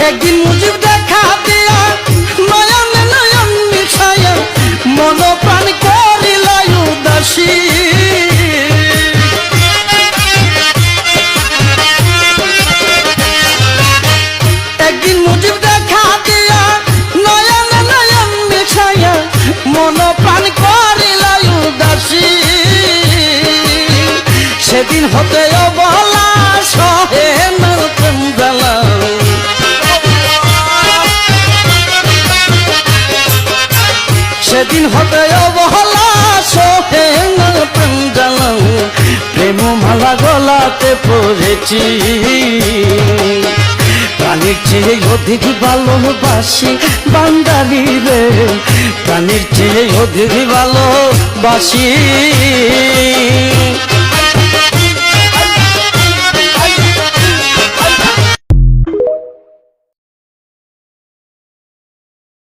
একদিন মুজিব দেখা দিয়া নয়নে নয়ন মিশায়া মন প্রাণ করিল উদাসী। একদিন মুজিব দেখা দিয়া নয়নে নয়ন মিশায়া মন প্রাণ করিল উদাসী। সেদিন হতে অবলা সহে না প্রেম জ্বালা, সেদিন হতে অবলা সহে না প্রেম জ্বালা। প্রেম মালা গলাতে পড়েছি, প্রাণীর চেয়ে অধিক ভালোবাসি বান্দারি রে, প্রাণীর চেয়ে অধিক ভালোবাসি।